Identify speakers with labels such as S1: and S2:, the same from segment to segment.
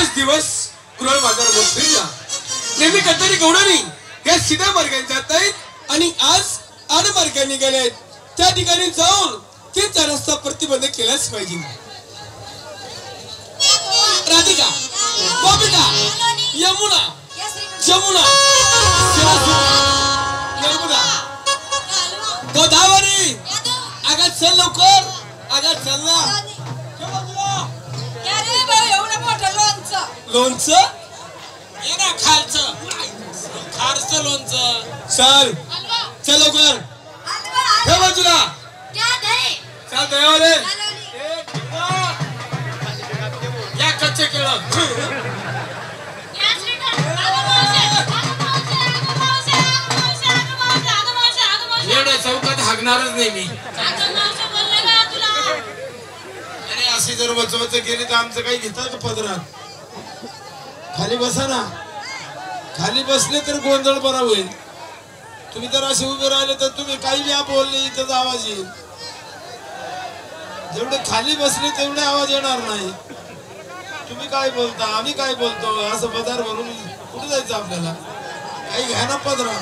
S1: आज दिवस कुरळ बाजार मोठीला नेहमी कतारी गौडानी या सीधा मार्गाने जात आहेत आणि आज आड मार्गाने गेलेत त्या ठिकाणी जाऊन त्यांचा रस्ता प्रतिबंध केलाच पाहिजे. राधिका, बबिता, यमुना, जमुना, नर्मदा, गोदावरी, आगा चल लवकर, आगा चल ना. लोणचं ये ना खालचं खारचं लोणचं चल चल लवकर हे बाजूला चल दयावाले या कच्चे केळं एवढ्या चौकात हागणारच नाही मी. अरे अशी जर वचवच केली तर आमचं काही घेतात पदरात. खाली बसा ना, खाली बसले तर गोंधळ बरा होईल. तुम्ही जर असे उभे राहिले तर तुम्ही काही व्या बोलले इथंच आवाज येईल. जेवढे खाली बसले तेवढे आवाज येणार नाही. तुम्ही काय बोलता आम्ही काय बोलतो असं पदार भरून कुठे जायचं आपल्याला. काही घ्या ना पदरा.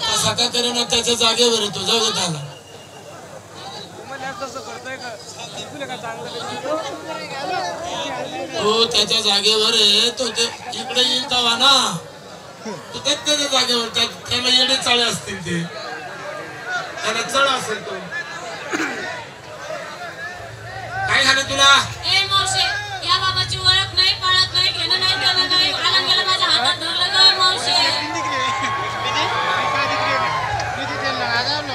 S1: कसा का करेना त्याच्या जागेवर येतो जाऊ दे त्याला. तो त्याच्या जागेवर आहे तो इकडे येईल तेव्हा ना तो त्याच्या जागेवर त्याला येणे चाळे असतील ते त्याला चढ असेल तो काय झालं तुला.
S2: ए मावशे या बाबाची ओळख नाही पाळत नाही घेणं नाही देणं नाही आलं गेलं माझ्या हातात धरलं ग मावशे.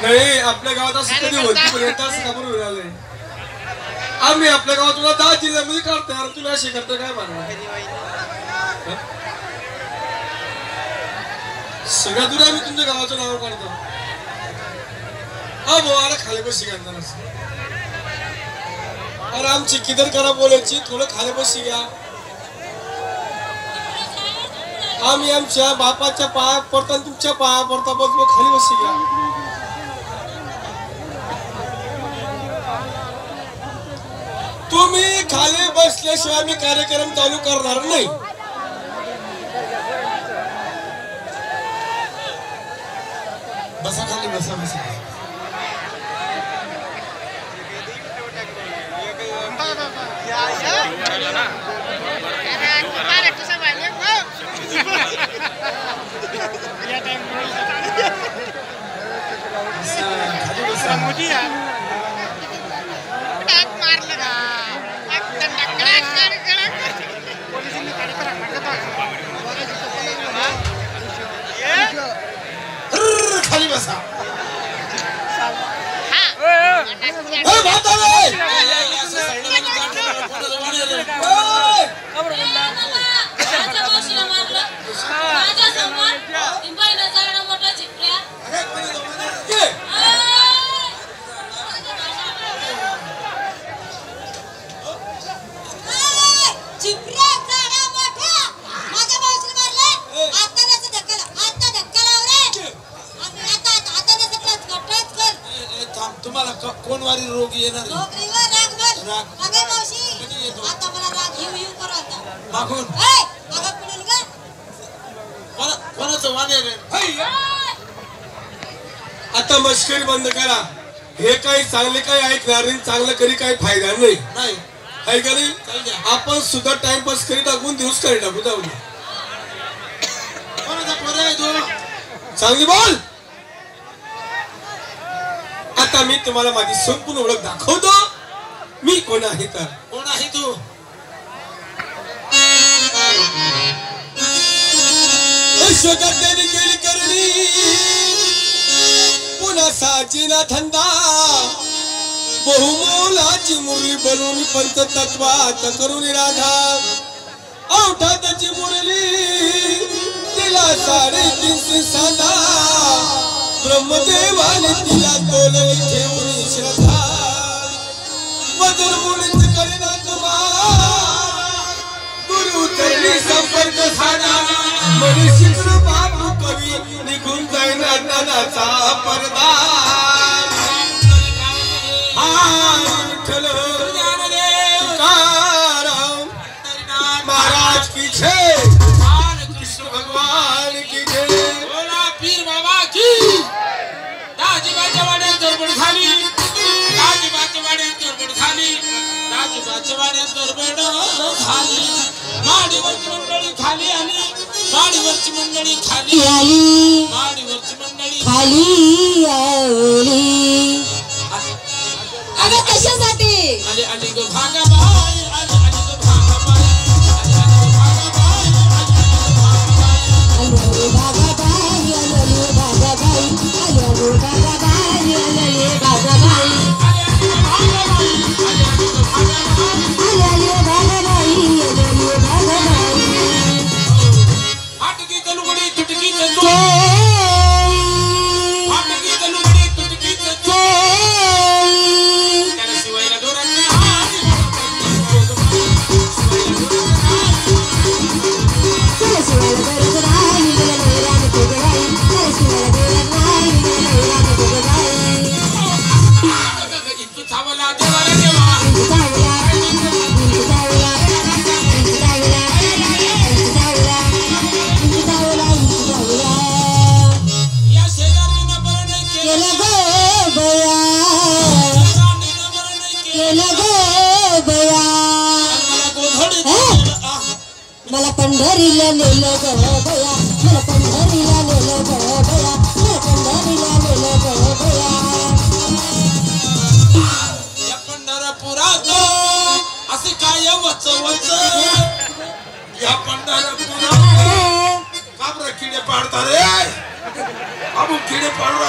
S1: नाही आपल्या गावात असं कधी होती पण येता असं खबर मिळालंय. आम्ही आपल्या गावात तुला 10 जिल्ह्यामध्ये काढतोय यार तुला असे करतो काय म्हणणार. सगळ्या दूर आम्ही तुमच्या गावाचं नाव काढतो. हा भाऊ आला खाली बस शिकायचं अरे आमची किदर करा बोलायची थोडं खाली बसी घ्या. आम्ही आमच्या बापाच्या पाया पडता तुमच्या पाया पडता बस खाली बसी घ्या. तुम्ही खाली बसल्याशिवाय मी कार्यक्रम चालू करणार नाही. बसा खाली बसा बसा. खाली बसा. तुम्हाला कोण वारी रोग येणार कोणाचं वाणे आता मस्करी बंद करा. हे काही चांगले काही ऐकणार नाही चांगलं करी काही फायदा नाही आहे का नाही. आपण सुद्धा टाइमपास करी टाकून दिवस करी टाकू जाऊ दे. चांगली बोल. आता मी तुम्हाला माझी संपूर्ण ओळख दाखवतो. मी कोण आहे तर कोण आहे तू. यशोगात्याने केली करणी पुन्हा साजीना धंदा बहुमोलाची मुरली बनवून पंचतत्वात करून राधा औठाची मुरली तिला 350 साधा ब्रह्मदेवाने तिला तोलली ठेवली श्रद्धा मधुर मुलीच करीना तुम्हाला गुरु तरी संपर्क साधा मनीषी बाबू कवी निघून जाईन ज्ञानाचा पडदा. विठ्ठल माडीवरची मंडळी खाली आली माडीवरची मंडळी खाली
S3: आली
S1: माडीवरची मंडळी
S3: खाली आली अगं कशासाठी
S1: आली आली गो भागाबाई आली आली गो भागाबाई आली आली गो भागाबाई आली आली गो भागाबाई
S3: आलो भागाबाई आलो भागाबाई आलो भागाबाई मला पंढरीला नेलं ग बया मला पंढरीला नेलं ग बया मला पंढरीला नेलं ग बया
S1: या पंढरपुरात असे काय वच वच या पंढरपुरात का बरं किडे पाडता रे किडे पाडू